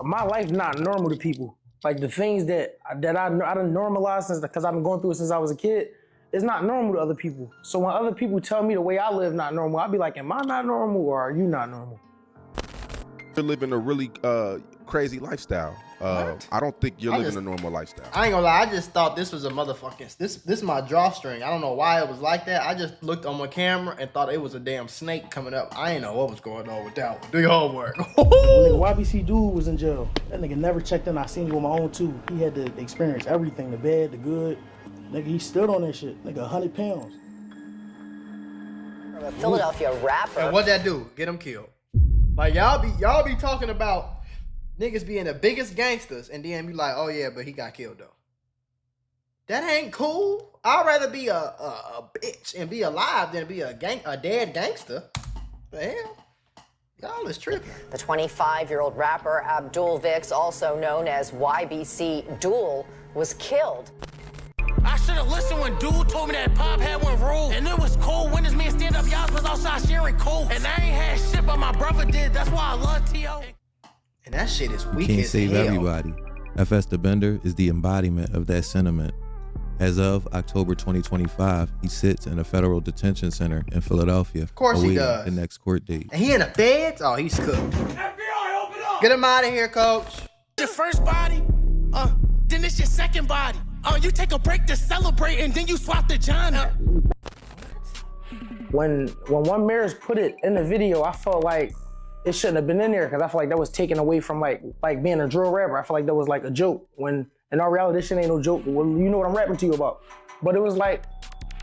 My life not normal to people. Like the things that I done normalized since, because I've been going through it since I was a kid, it's not normal to other people. So when other people tell me the way I live not normal, I'll be like, am I not normal or are you not normal? You're living a really crazy lifestyle. I don't think you're living a normal lifestyle. I ain't gonna lie, I just thought this was a motherfucking, this is my drawstring. I don't know why it was like that. I just looked on my camera and thought it was a damn snake coming up. I ain't know what was going on with that one. Do your homework. Nigga, YBC dude was in jail. That nigga never checked in. I seen him with my own too. He had to experience everything, the bad, the good. Nigga, he stood on that shit. Nigga, 100 pounds. From a Philadelphia rapper. And what'd that do? Get him killed. Like y'all be talking about niggas being the biggest gangsters and then be like, oh yeah, but he got killed though. That ain't cool. I'd rather be a bitch and be alive than be a dead gangster. The hell? Y'all is tripping. The 25-year-old rapper Abdul Vix, also known as YBC Duel, was killed. I should have listened when dude told me that Pop had one rule. And it was cool when this man stand up, y'all was outside sharing cool. And I ain't had shit, but my brother did. That's why I love T.O. And that shit is weak Can't as save hell. everybody. FeDaBender is the embodiment of that sentiment. As of October 2025, he sits in a federal detention center in Philadelphia. Of course he does. The next court date. And he in the feds? Oh, he's cooked. FBI, open up! Get him out of here, coach. Your first body, then it's your second body. You take a break to celebrate and then you swap the genre. When one Maris put it in the video, I felt like it shouldn't have been in there because I feel like that was taken away from like being a drill rapper. I feel like that was like a joke when in all reality, this shit ain't no joke. Well, you know what I'm rapping to you about. But it was like,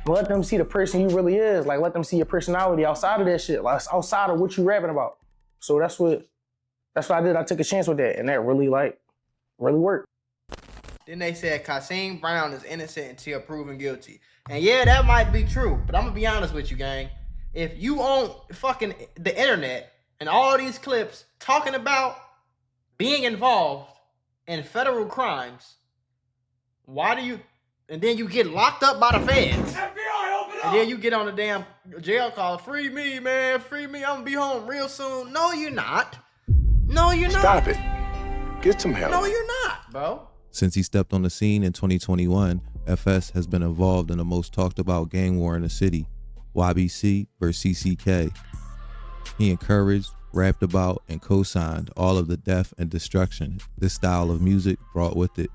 let them see the person you really is. Like, let them see your personality outside of that shit, like outside of what you rapping about. So that's what I did. I took a chance with that, and that really worked. Then they said Kasim Brown is innocent until proven guilty. And yeah, that might be true, but I'm gonna be honest with you, gang. If you own fucking the internet and all these clips talking about being involved in federal crimes, why do you, and then you get locked up by the feds. FBI, open up! And then you get on a damn jail call, free me, man, free me, I'm gonna be home real soon. No, you're not. No, you're not. Stop it. Get some help. No, you're not, bro. Since he stepped on the scene in 2021, FS has been involved in the most talked about gang war in the city, YBC versus CCK. He encouraged, rapped about, and co-signed all of the death and destruction this style of music brought with it.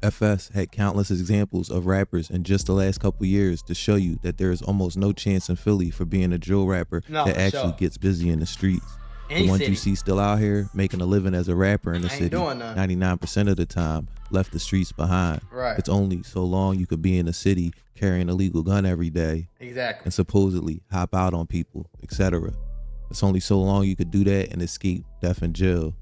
FS had countless examples of rappers in just the last couple years to show you that there is almost no chance in Philly for being a drill rapper that actually gets busy in the streets. The ones you see still out here making a living as a rapper in the city, 99% of the time left the streets behind. Right. It's only so long you could be in the city carrying a legal gun every day. Exactly. And supposedly hop out on people, etc. It's only so long you could do that and escape death in jail.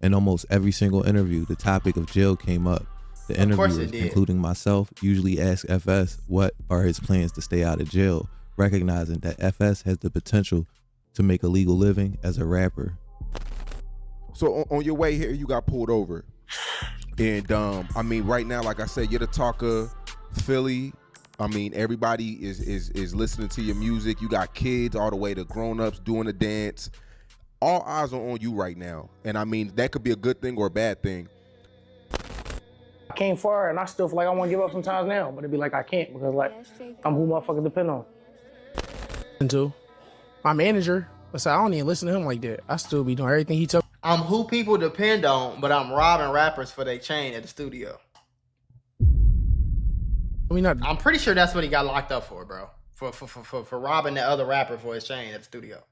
In almost every single interview, the topic of jail came up. The interviewers, including myself, usually ask FS what are his plans to stay out of jail, recognizing that FS has the potential to make a legal living as a rapper. So on your way here, you got pulled over. And I mean, right now, like I said, you're the talk of Philly. I mean, everybody is listening to your music. You got kids all the way to grown-ups doing the dance. All eyes are on you right now. And I mean, that could be a good thing or a bad thing. I came far and I still feel like I want to give up sometimes now, but it'd be like I can't because like I'm who motherfuckers depend on. Into my manager, I don't even listen to him like that. I still be doing everything he tells me. I'm who people depend on, but I'm robbing rappers for their chain at the studio. I'm pretty sure that's what he got locked up for, bro. For robbing the other rapper for his chain at the studio.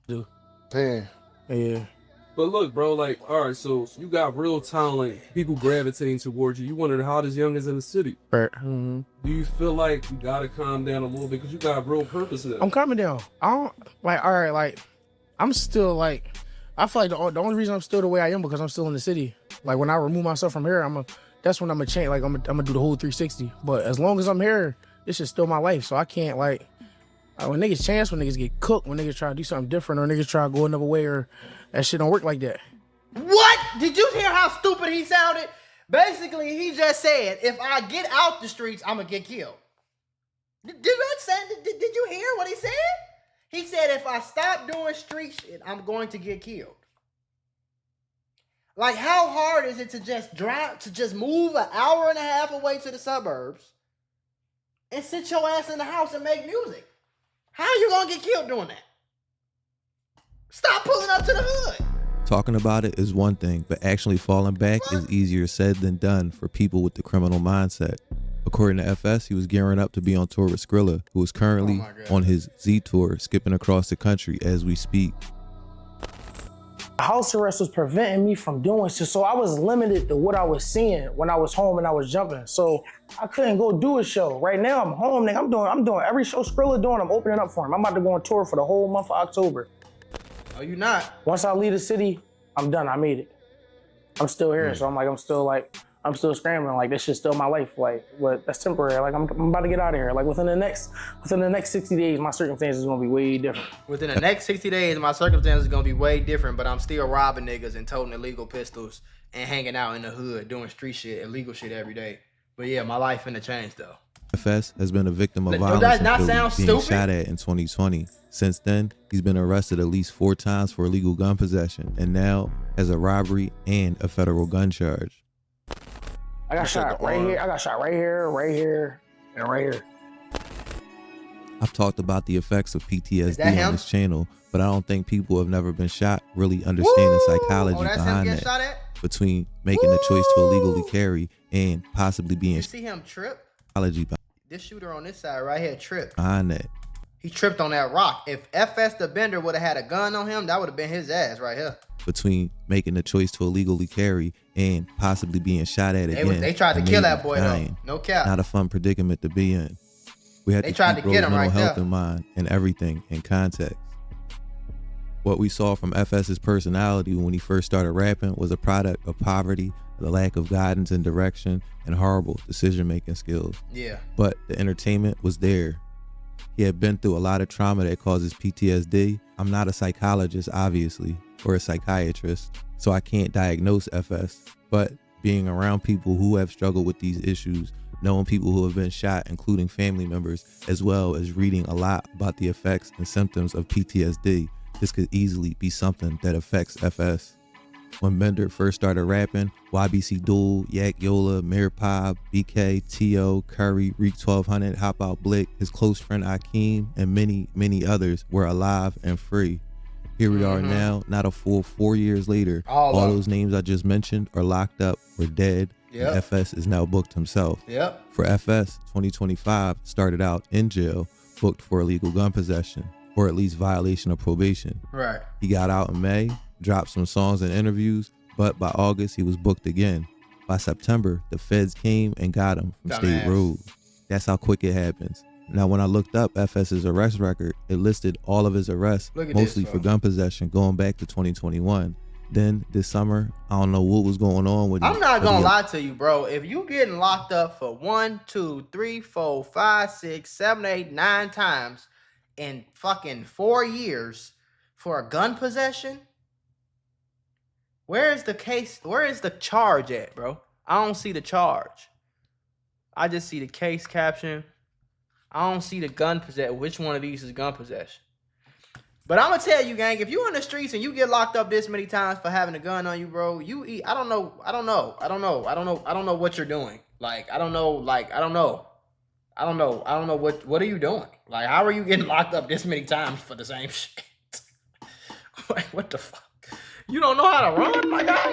Dude. Damn. Yeah. But look, bro, like, all right, so you got real talent, people gravitating towards you. You one of the hottest youngins in the city. Right. Mm-hmm. Do you feel like you gotta calm down a little bit because you got real purpose in it? I'm calming down. I don't like. All right, like I'm still like. I feel like the only reason I'm still the way I am because I'm still in the city. Like when I remove myself from here, that's when I'm gonna change. Like I'm gonna do the whole 360. But as long as I'm here, this is still my life. So I can't like. When niggas chance, when niggas get cooked, when niggas try to do something different, or niggas try to go another way, or that shit don't work like that. What? Did you hear how stupid he sounded? Basically, he just said, if I get out the streets, I'm gonna get killed. Did you hear what he said? He said, if I stop doing street shit, I'm going to get killed. Like, how hard is it to just move an hour and a half away to the suburbs and sit your ass in the house and make music? How are you gonna get killed doing that? Stop pulling up to the hood. Talking about it is one thing, but actually falling back is easier said than done for people with the criminal mindset. According to FS, he was gearing up to be on tour with Skrilla, who is currently on his Z tour, skipping across the country as we speak. House arrest was preventing me from doing shit, so I was limited to what I was seeing when I was home and I was jumping. So I couldn't go do a show. Right now I'm home, nigga. I'm doing every show Skrilla doing. I'm opening up for him. I'm about to go on tour for the whole month of October. Oh, you not? Once I leave the city, I'm done. I made it. I'm still here, so I'm still scrambling. Like, this shit's still my life. Like, but that's temporary. Like, I'm about to get out of here. Like, within the next 60 days, my circumstances is gonna be way different. Within the next 60 days, my circumstances is gonna be way different, but I'm still robbing niggas and toting illegal pistols and hanging out in the hood, doing street shit, illegal shit every day. But yeah, my life finna change though. FS has been a victim of Does violence that in sound Philly, being stupid? shot at in 2020. Since then, he's been arrested at least 4 times for illegal gun possession and now has a robbery and a federal gun charge. I got shot right here. I got shot right here, and right here. I've talked about the effects of PTSD that him? on this channel, but I don't think people who have never been shot really understand the psychology that's him behind getting that. shot at? Between making the choice to illegally carry and possibly being You see him trip? psychology This shooter on this side right here tripped. behind that. He tripped on that rock. If FeDaBender would have had a gun on him, that would have been his ass right here. Between making the choice to illegally carry and possibly being shot at again. They tried to and kill maybe that boy dying. though. No cap. Not a fun predicament to be in. We had They to tried keep to get Bro's him mental right health there. in mind and everything in context. What we saw from FS's personality when he first started rapping was a product of poverty, the lack of guidance and direction, and horrible decision-making skills. Yeah. But the entertainment was there. He had been through a lot of trauma that causes PTSD. I'm not a psychologist, obviously, or a psychiatrist, so I can't diagnose FS. But being around people who have struggled with these issues, knowing people who have been shot, including family members, as well as reading a lot about the effects and symptoms of PTSD, this could easily be something that affects FS. When Bender first started rapping, YBC Duel, Yak Yola, Mayor Pop, BK, T.O., Curry, Reek 1200, Hop Out Blick, his close friend Akeem, and many, many others were alive and free. Here we are now, not a full 4 years later. All those names I just mentioned are locked up or dead. Yep. And FS is now booked himself. Yep. For FS, 2025 started out in jail, booked for illegal gun possession, or at least violation of probation. Right. He got out in May, dropped some songs and interviews, but by August he was booked again. By September, the feds came and got him from State Road. That's how quick it happens. Now, when I looked up FS's arrest record, it listed all of his arrests, mostly for gun possession, going back to 2021. Then this summer, I don't know what was going on with him. I'm not gonna lie to you, bro. If you getting locked up for 1, 2, 3, 4, 5, 6, 7, 8, 9 times in fucking 4 years for a gun possession, where is the case? Where is the charge at, bro? I don't see the charge. I just see the case caption. I don't see the gun possession. Which one of these is gun possession? But I'm gonna tell you, gang, if you in the streets and you get locked up this many times for having a gun on you, bro, I don't know what you're doing. Like, I don't know what are you doing? Like, how are you getting locked up this many times for the same shit? Like, what the fuck? You don't know how to run, my guy?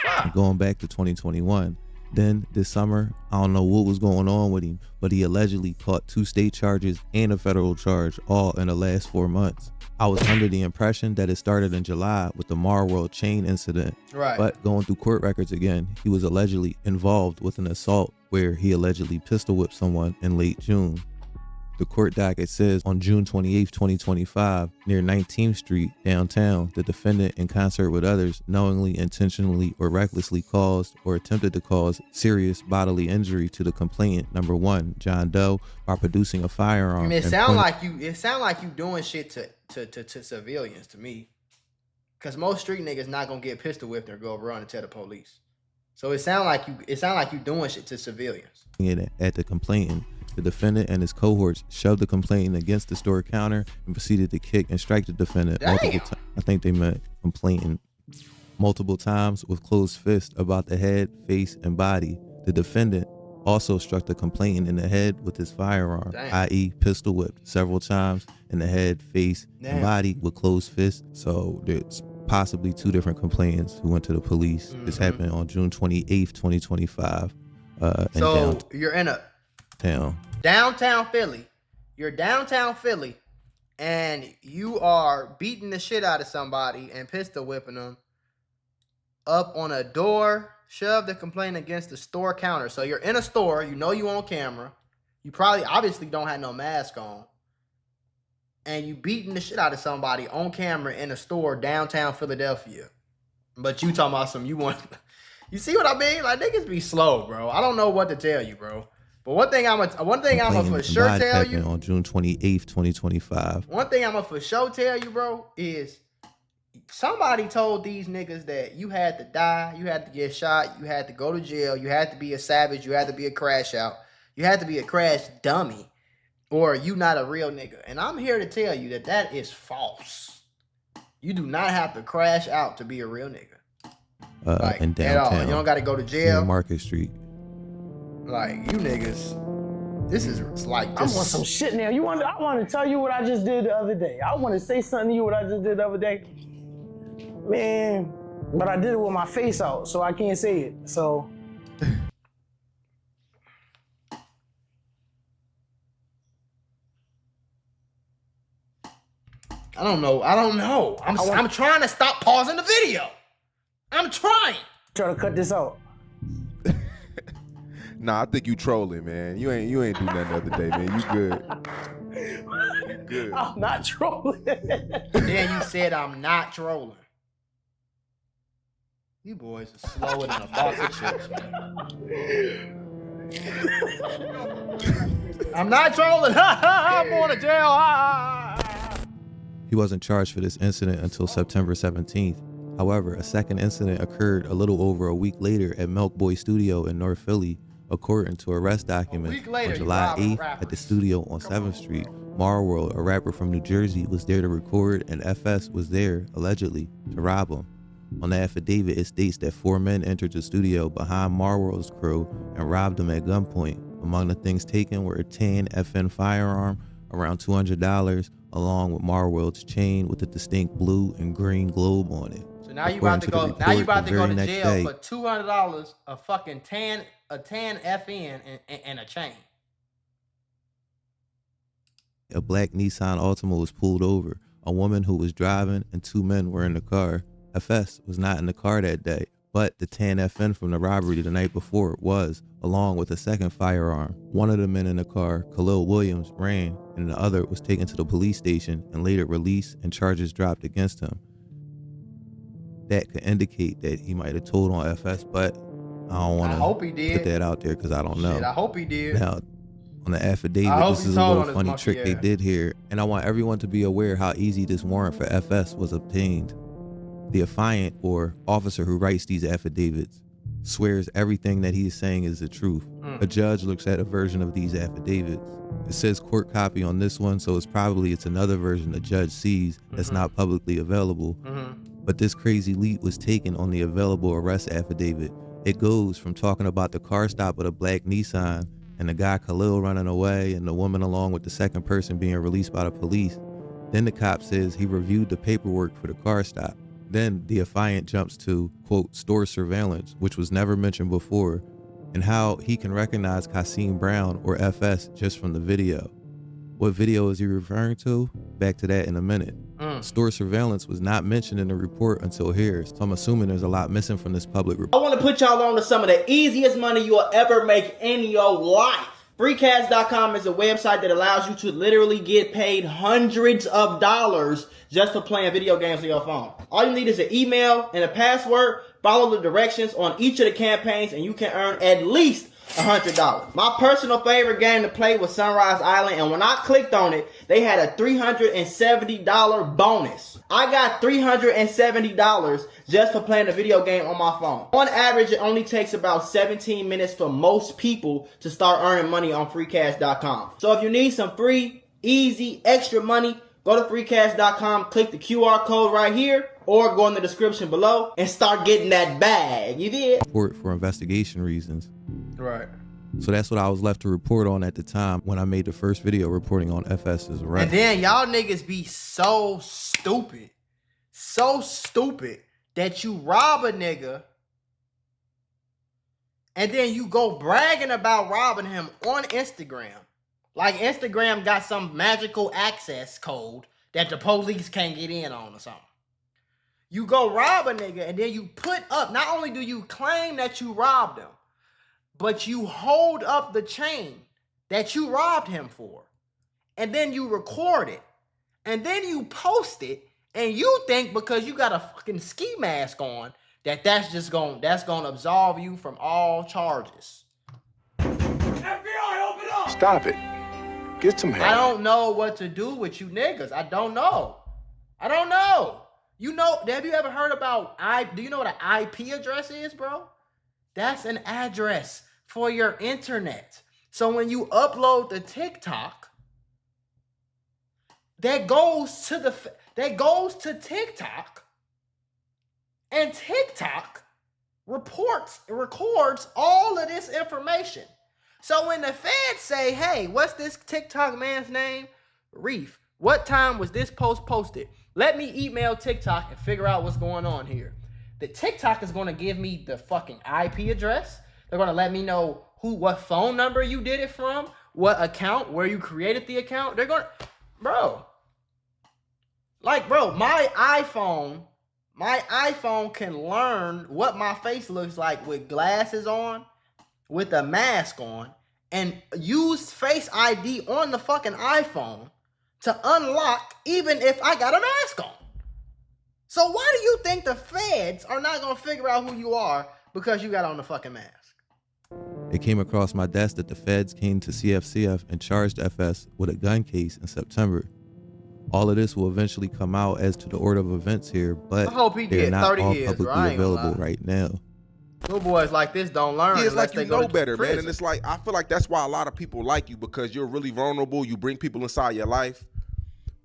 Fuck. Going back to 2021. Then this summer, I don't know what was going on with him, but he allegedly caught 2 state charges and a federal charge all in the last 4 months. I was under the impression that it started in July with the Marworld chain incident. Right. But going through court records again, he was allegedly involved with an assault where he allegedly pistol whipped someone in late June. The court docket says on June 28, 2025, near 19th Street, downtown, the defendant, in concert with others, knowingly, intentionally, or recklessly caused or attempted to cause serious bodily injury to the complainant, number 1, John Doe, by producing a firearm. I mean, it sound like you doing shit to civilians to me, because most street niggas not gonna get pistol whipped or go run and tell the police. So it sound like you doing shit to civilians. At the complainant, the defendant and his cohorts shoved the complainant against the store counter and proceeded to kick and strike the defendant multiple times. I think they meant complainant. multiple times with closed fists about the head, face, and body. The defendant also struck the complainant in the head with his firearm, i.e. pistol whipped several times in the head, face, and body with closed fists. So there's possibly 2 different complainants who went to the police. This happened on June 28th, 2025. So you're in a downtown Philly. You're downtown Philly, and you are beating the shit out of somebody and pistol whipping them up on a door. Shove the complaint against the store counter. So you're in a store. You know you on camera. You probably obviously don't have no mask on. And you beating the shit out of somebody on camera in a store downtown Philadelphia. But you talking about you want... You see what I mean? Like, niggas be slow, bro. I don't know what to tell you, bro. But one thing I'm gonna for sure tell you... on June 28th, 2025. One thing I'm gonna for sure tell you, bro, is... Somebody told these niggas that you had to die, you had to get shot, you had to go to jail, you had to be a savage, you had to be a crash out, you had to be a crash dummy, or you not a real nigga. And I'm here to tell you that that is false. You do not have to crash out to be a real nigga. Like, in downtown, at all. You don't got to go to jail. Market Street. Like, you niggas, this is like I want some shit now. I want to tell you what I just did the other day. I want to say something to you what I just did the other day. Man, but I did it with my face out, so I can't say it. So I don't know. I'm trying to stop pausing the video. I'm trying. Try to cut this out. Nah, I think you trolling, man. You ain't do nothing the other day, man. You good. I'm not trolling. Then you said I'm not trolling. You boys are slower than a box of chips, man. I'm not trolling. I'm going to jail. He wasn't charged for this incident until September 17th. However, a second incident occurred a little over a week later at Milk Boy Studio in North Philly. According to arrest documents, on July 8th at the studio on 7th Street, Marworld, a rapper from New Jersey, was there to record, and FS was there, allegedly, to rob him. On the affidavit, it states that 4 men entered the studio behind Marworld's crew and robbed him at gunpoint. Among the things taken were a tan FN firearm, around $200, along with Marworld's chain with a distinct blue and green globe on it. So now you about to go. Now you about to go to jail for $200, a fucking tan FN and a chain. A black Nissan Altima was pulled over. A woman who was driving and 2 men were in the car. FS was not in the car that day, but the tan FN from the robbery the night before was, along with a second firearm. One of the men in the car, Khalil Williams, ran, and the other was taken to the police station and later released and charges dropped against him. That could indicate that he might have told on FS, but I don't want to put that out there because I don't know. Shit, I hope he did. Now, on the affidavit, this is a little funny trick they did here, and I want everyone to be aware how easy this warrant for FS was obtained. The affiant, or officer who writes these affidavits, swears everything that he is saying is the truth. A judge looks at a version of these affidavits. It says court copy on this one, so it's another version the judge sees that's not publicly available. But this crazy leap was taken on the available arrest affidavit. It goes from talking about the car stop with a black Nissan and the guy Khalil running away and the woman along with the second person being released by the police. Then the cop says he reviewed the paperwork for the car stop. Then the affiant jumps to, quote, store surveillance, which was never mentioned before, and how he can recognize Kasim Brown or FS just from the video. What video is he referring to? Back to that in a minute. Store surveillance was not mentioned in the report until here, so I'm assuming there's a lot missing from this public report. I want to put y'all on to some of the easiest money you'll ever make in your life. Freecash.com is a website that allows you to literally get paid hundreds of dollars just for playing video games on your phone. All you need is an email and a password. Follow the directions on each of the campaigns and you can earn at least $100. My personal favorite game to play was Sunrise Island, and when I clicked on it, they had a $370 bonus. I got $370 just for playing a video game on my phone. On average, it only takes about 17 minutes for most people to start earning money on freecash.com. So if you need some free, easy, extra money, go to freecash.com, click the QR code right here, or go in the description below and start getting that bag. You did? Report for investigation reasons. Right. So that's what I was left to report on at the time when I made the first video reporting on FS's arrest. And then y'all niggas be so stupid that you rob a nigga and then you go bragging about robbing him on Instagram. Like Instagram got some magical access code that the police can't get in on or something. You go rob a nigga and then you put up, not only do you claim that you robbed him, but you hold up the chain that you robbed him for. And then you record it. And then you post it. And you think because you got a fucking ski mask on that's gonna absolve you from all charges. FBI, open up! Stop it. Get some help. I don't know what to do with you niggas. I don't know. You know, have you ever heard about do you know what an IP address is, bro? That's an address for your internet. So when you upload the TikTok, that goes to TikTok, and TikTok records all of this information. So when the feds say, hey, what's this TikTok man's name? Reef. What time was this post posted? Let me email TikTok and figure out what's going on here. The TikTok is going to give me the fucking IP address. They're going to let me know what phone number you did it from, what account, where you created the account. They're going to, bro, my iPhone can learn what my face looks like with glasses on, with a mask on, and use Face ID on the fucking iPhone to unlock even if I got a mask on. So why do you think the feds are not going to figure out who you are because you got on the fucking mask? It came across my desk that the feds came to CFCF and charged FS with a gun case in September. All of this will eventually come out as to the order of events here, but they're not all publicly available right now. Little boys like this don't learn. Yeah, it's like you know better, prison. man. And it's like, I feel like that's why a lot of people like you, because you're really vulnerable. You bring people inside your life,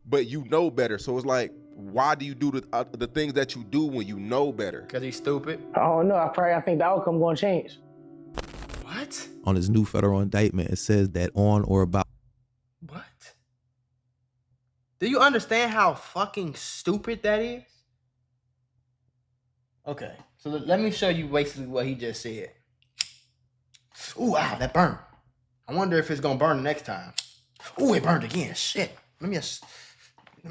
but you know better. So it's like, why do you do the things that you do when you know better? Because he's stupid. I don't know. I think the outcome going to change. What? On his new federal indictment, it says that on or about. What? Do you understand how fucking stupid that is? Okay, so let me show you basically what he just said. Ooh, wow, that burned. I wonder if it's gonna burn the next time. Ooh, it burned again. Shit. Let me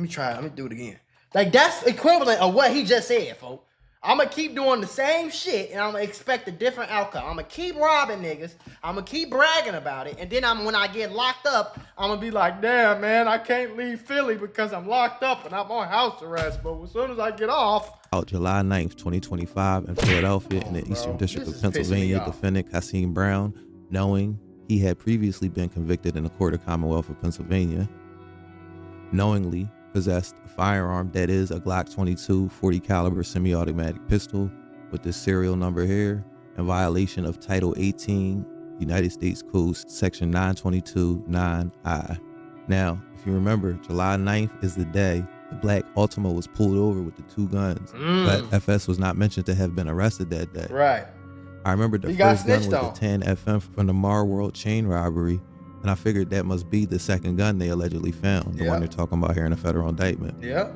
try it. Let me do it again. Like, that's equivalent of what he just said, folks. I'm gonna keep doing the same shit and I'm gonna expect a different outcome. I'm gonna keep robbing niggas. I'm gonna keep bragging about it. And then when I get locked up, I'm gonna be like, damn, man, I can't leave Philly because I'm locked up and I'm on house arrest. But as soon as I get off. Out July 9th, 2025 in Philadelphia in the Eastern District of Pennsylvania, defendant Kasim Brown, knowing he had previously been convicted in the Court of Commonwealth of Pennsylvania, knowingly possessed a firearm that is a Glock 22 40 caliber semi-automatic pistol with this serial number here in violation of Title 18 United States Code Section 922(9)(I). Now, if you remember, July 9th is the day the black Ultima was pulled over with the two guns, but FS was not mentioned to have been arrested that day. Right. I remember the first gun was the 10 FM from the Mar World chain robbery, and I figured that must be the second gun they allegedly found, the one they're talking about here in a federal indictment. Yep.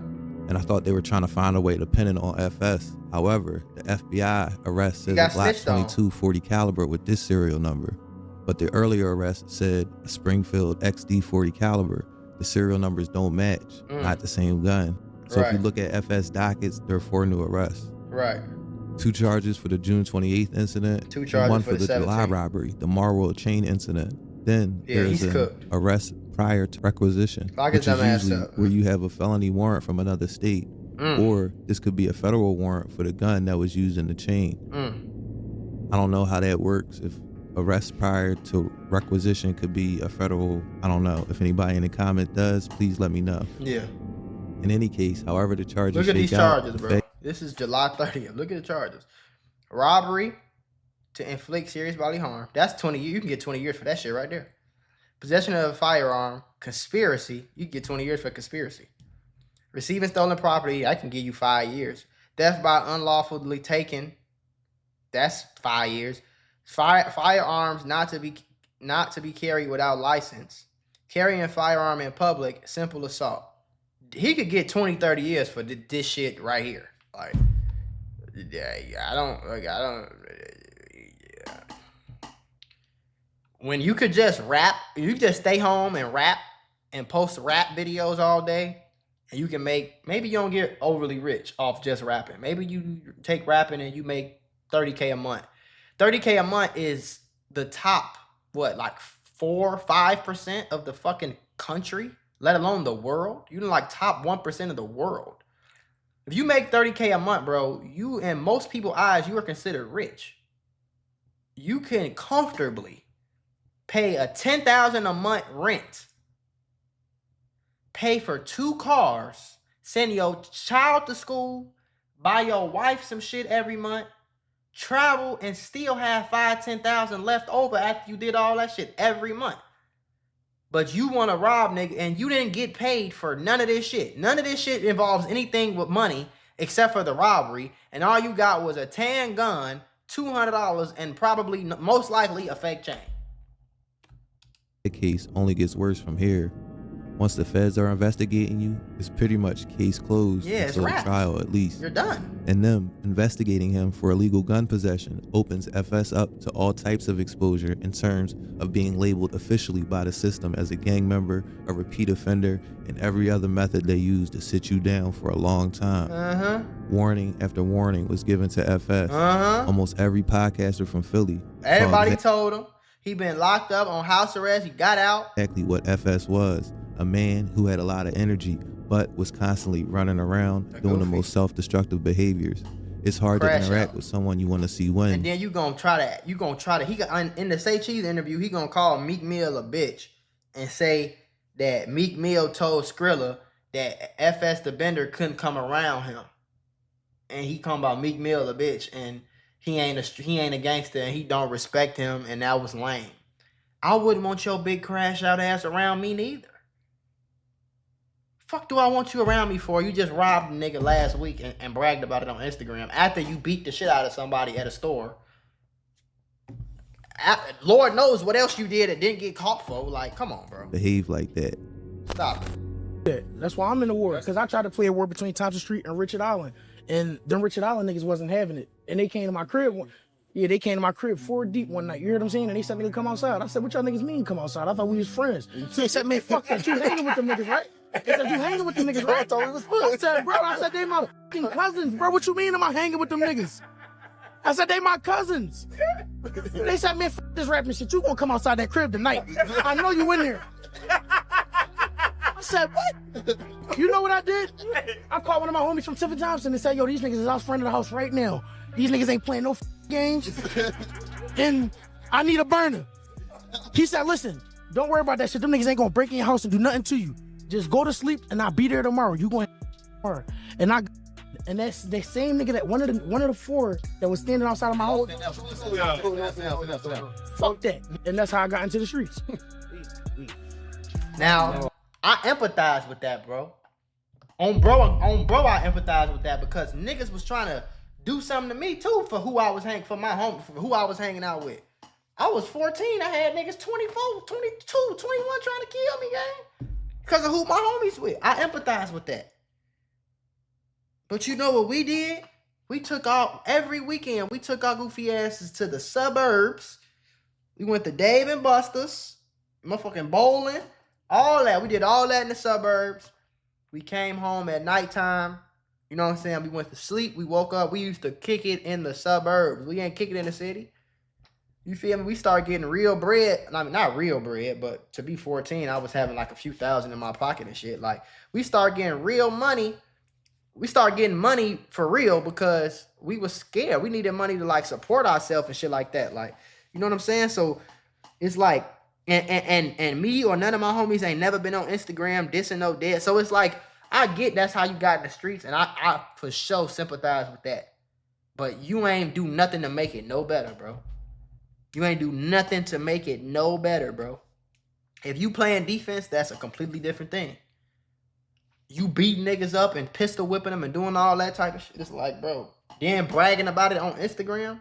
And I thought they were trying to find a way to pin it on FS. However, the FBI arrest says a Glock 22 40 caliber with this serial number, but the earlier arrest said a Springfield XD 40 caliber. The serial numbers don't match, not the same gun. So if you look at FS dockets, there are 4 new arrests. Right. 2 charges for the June 28th incident, 2 charges 1 for the the July 17th. Robbery, the Mar World chain incident. Then there's an arrest prior to requisition, which is usually where you have a felony warrant from another state, or this could be a federal warrant for the gun that was used in the chain. I don't know how that works. If arrest prior to requisition could be a federal, I don't know. If anybody in the comment does, please let me know. Yeah. In any case, however the charges Look at these shake out, charges, bro. This is July 30th. Look at the charges. Robbery to inflict serious bodily harm. That's 20 years. You can get 20 years for that shit right there. Possession of a firearm. Conspiracy. You can get 20 years for conspiracy. Receiving stolen property, I can give you 5 years. Theft by unlawfully taken, that's 5 years. Firearms not to be carried without license. Carrying a firearm in public, simple assault. He could get 20, 30 years for this shit right here. Like, I don't. When you could just rap, you could just stay home and rap and post rap videos all day, and you can maybe you don't get overly rich off just rapping. Maybe you take rapping and you make $30K a month. $30K a month is the top, like 4-5% of the fucking country, let alone the world. You like top 1% of the world. If you make $30K a month, bro, you, in most people's eyes, you are considered rich. You can comfortably pay a $10,000 a month rent, pay for 2 cars, send your child to school, buy your wife some shit every month, travel, and still have $5,000-$10,000 left over after you did all that shit every month. But you want to rob, nigga, and you didn't get paid for none of this shit. None of this shit involves anything with money except for the robbery, and all you got was a tan gun, $200, and probably, most likely, a fake chain. The case only gets worse from here. Once the feds are investigating you, it's pretty much case closed until trial at least. You're done. And them investigating him for illegal gun possession opens FS up to all types of exposure in terms of being labeled officially by the system as a gang member, a repeat offender, and every other method they use to sit you down for a long time. Warning after warning was given to FS. Almost every podcaster from Philly. Everybody told him. He been locked up on house arrest. He got out. Exactly what FS was. A man who had a lot of energy, but was constantly running around doing the most self-destructive behaviors. It's hard to interact with someone you want to see win. And then you gonna try to. He got in the Say Cheese interview. He gonna call Meek Mill a bitch and say that Meek Mill told Skrilla that FeDaBender couldn't come around him, and he come about Meek Mill a bitch and he ain't a gangster and he don't respect him, and that was lame. I wouldn't want your big crash out ass around me neither. Fuck do I want you around me for? You just robbed a nigga last week and bragged about it on Instagram after you beat the shit out of somebody at a store. Lord knows what else you did that didn't get caught for. Like, come on, bro. Behave like that. Stop it. That's why I'm in the war, because I tried to play a war between Thompson Street and Richard Island, and them Richard Island niggas wasn't having it, and they came to my crib. They came to my crib 4 deep one night. You heard what I'm saying? And they said, nigga, come outside. I said, what y'all niggas mean come outside? I thought we was friends. So they said, man, fuck that. You hanging with them niggas, right? They said, you hanging with them niggas, right? I thought we was friends. I said, they my fucking cousins, bro. What you mean am I hanging with them niggas? I said, they my cousins. They said, man, fuck this rapping shit. You gonna come outside that crib tonight. I know you in there. I said, what? You know what I did? I called one of my homies from Tiffin Thompson and said, yo, these niggas is out front of the house right now. These niggas ain't playing no games. And I need a burner. He said, listen, don't worry about that shit. Them niggas ain't gonna break in your house and do nothing to you. Just go to sleep and I'll be there tomorrow. You gonna tomorrow. And that's the same nigga that one of the 4 that was standing outside of my house. Fuck that. And that's how I got into the streets. Now, I empathize with that, bro. On bro, I empathize with that because niggas was trying to do something to me too for who I was hanging out with. I was 14. I had niggas 24, 22, 21 trying to kill me, gang. Because of who my homies with. I empathize with that. But you know what we did? Every weekend, we took our goofy asses to the suburbs. We went to Dave and Buster's, motherfucking bowling, all that. We did all that in the suburbs. We came home at nighttime. You know what I'm saying? We went to sleep. We woke up. We used to kick it in the suburbs. We ain't kick it in the city. You feel me? We started getting real bread. I mean, not real bread, but to be 14, I was having like a few thousand in my pocket and shit. Like, we started getting real money. We started getting money for real because we was scared. We needed money to like support ourselves and shit like that. Like, you know what I'm saying? So it's like, and me or none of my homies ain't never been on Instagram dissing no dead. So it's like, I get that's how you got in the streets, and I for sure sympathize with that. But you ain't do nothing to make it no better, bro. You ain't do nothing to make it no better, bro. If you playing defense, that's a completely different thing. you beating niggas up and pistol whipping them and doing all that type of shit. It's like, bro, then bragging about it on Instagram.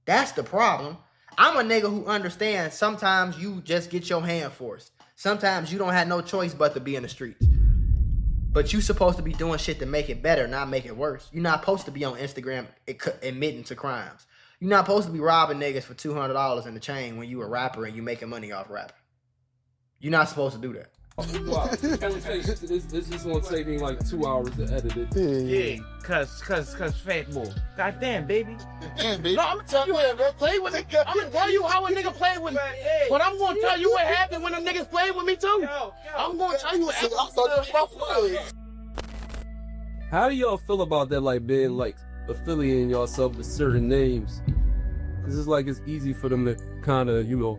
That's the problem. I'm a nigga who understands sometimes you just get your hand forced. Sometimes you don't have no choice but to be in the streets. But you supposed to be doing shit to make it better, not make it worse. You're not supposed to be on Instagram admitting to crimes. You're not supposed to be robbing niggas for $200 in the chain when you a rapper and you making money off rapping. You're not supposed to do that. Wow. This is gonna take me like 2 hours to edit it. Yeah, cause fat boy. Goddamn, baby. Damn, baby. No, I'm gonna tell you what, play with it. I'm gonna tell you how a nigga played with me. But I'm gonna tell you what happened when them niggas played with me too. I'm gonna tell you what happened. How do y'all feel about that, like being like affiliating yourself with certain names? Cause it's like it's easy for them to kind of, you know,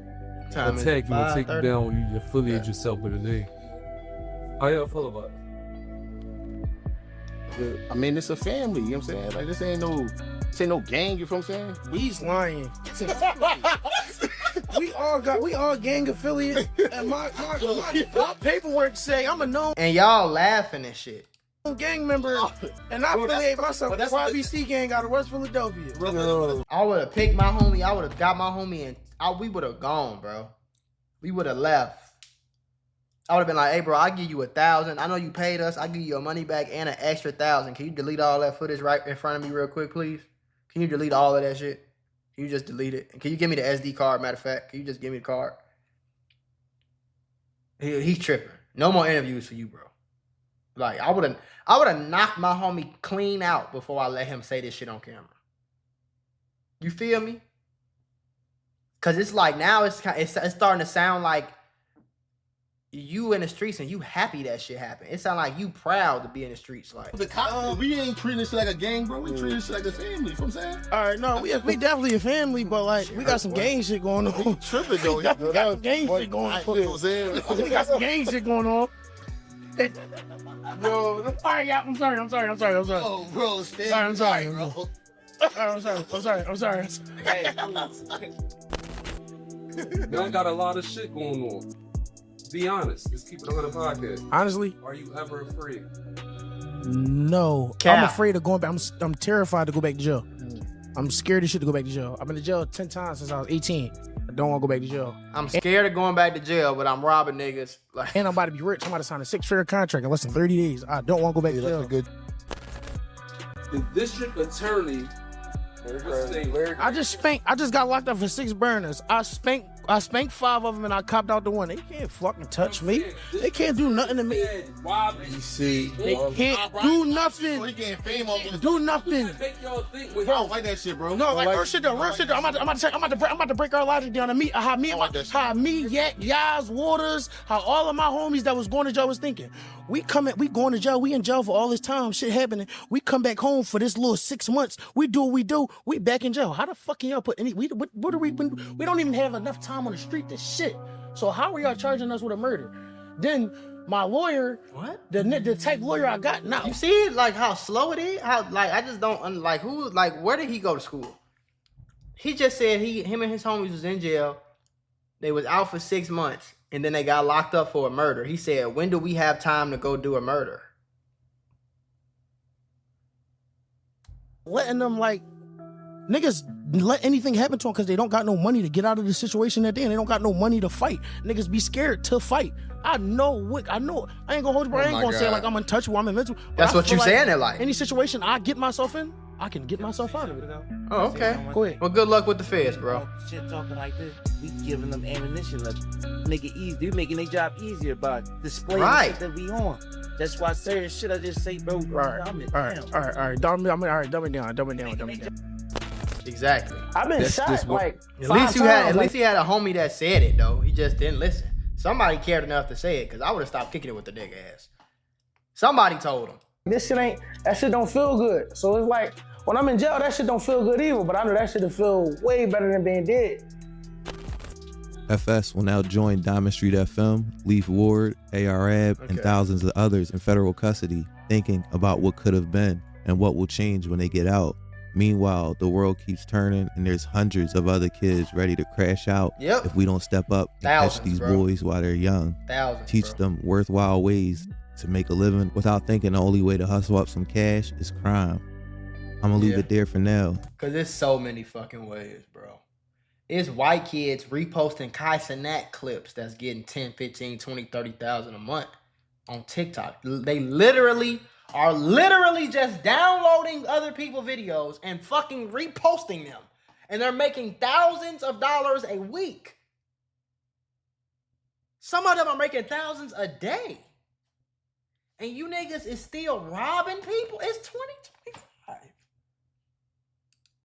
attack you and take you down when you affiliate yourself with a name. How y'all feel about it? I mean, it's a family, you know what I'm saying? Like, this ain't no gang, you know what I'm saying? We's lying. we all gang affiliate, and my paperwork say I'm a known And y'all laughing and shit. gang member, and I affiliate myself with YBC gang out of West Philadelphia. I would have picked my homie. I would have got my homie, and we would have gone, bro. We would have left. I would have been like, "Hey, bro, I'll give you 1,000. I know you paid us. I'll give you your money back and an extra 1,000. Can you delete all that footage right in front of me real quick, please? Can you delete all of that shit? Can you just delete it? And can you give me the SD card? Matter of fact, can you just give me the card?" He's tripping. No more interviews for you, bro. Like, I would have knocked my homie clean out before I let him say this shit on camera. You feel me? Cause it's like now it's starting to sound like you in the streets and you happy that shit happened. It sound like you proud to be in the streets. Like The cops, we ain't treating this shit like a gang, bro. We treating this shit like a family, you know what I'm saying? All right, no, we definitely a family, but like we got some gang shit going on. Tripping though. We got some gang shit going on. You know what I'm saying? We got some gang shit going on. Bro, All right, yeah, I'm sorry. oh, bro, I'm sorry. bro. I'm sorry. Y'all got a lot of shit going on. Be honest. Let's keep it on the podcast. Honestly, Are you ever afraid? no. Cap. I'm afraid of going back. I'm terrified to go back to jail. I'm scared as shit to go back to jail. I've been to jail 10 times since I was 18. I don't want to go back to jail. I'm scared of going back to jail, but I'm robbing niggas. Like, And I'm about to be rich. I'm about to sign a 6-figure contract in less than 30 days. I don't want to go back to jail. Good. The district attorney. I just got locked up for 6 burners. I spanked 5 of them and I copped out the one. They can't fucking touch me. They can't do nothing to me. See, They can't do he nothing. getting fame off of Do nothing. I don't like that shit, bro. No, like real shit though. I'm about to break our logic down. How me, Yak, Yaz, Waters, how all of my homies that was going to jail was thinking. We going to jail. We in jail for all this time. Shit happening. We come back home for this little 6 months. We do what we do. We back in jail. How the fuck can y'all put any? We don't even have enough time on the street to shit. So how are y'all charging us with a murder? Then my lawyer, the type lawyer I got now. you see, like how slow it is. How like I just don't like who like where did he go to school? He just said him and his homies was in jail. They was out for 6 months and then they got locked up for a murder. He said, "When do we have time to go do a murder?" Letting them like niggas let anything happen to them because they don't got no money to get out of the situation that they in. They don't got no money to fight. Niggas be scared to fight. I know. I ain't gonna hold you, bro. I ain't gonna say like I'm untouchable, I'm invincible. But That's I what feel you saying it like. Any situation I get myself in, I can get myself out of it. Oh, okay. Go ahead. Well, good luck with the feds, bro. Shit talking like this, we giving them ammunition to make it easy. We making their job easier by displaying the shit that we on. That's why certain shit I just say, bro. All right. Dumb it down. Exactly. I've been shot like At least he had a homie that said it though. He just didn't listen. Somebody cared enough to say it because I would have stopped kicking it with the nigga ass. Somebody told him. That shit don't feel good. So it's like when I'm in jail, that shit don't feel good either. But I know that shit will feel way better than being dead. FS will now join Diamond Street FM, Leaf Ward, ARAB, and thousands of others in federal custody, thinking about what could have been and what will change when they get out. Meanwhile, the world keeps turning and there's hundreds of other kids ready to crash out if we don't step up and catch these boys while they're young. Teach them worthwhile ways to make a living without thinking the only way to hustle up some cash is crime. I'm gonna leave it there for now. Cause there's so many fucking ways, bro. It's white kids reposting Kai Cenat clips that's getting 10, 15, 20, 30,000 a month on TikTok. They literally are just downloading other people's videos and fucking reposting them. And they're making thousands of dollars a week. Some of them are making thousands a day. And you niggas is still robbing people? It's 2024.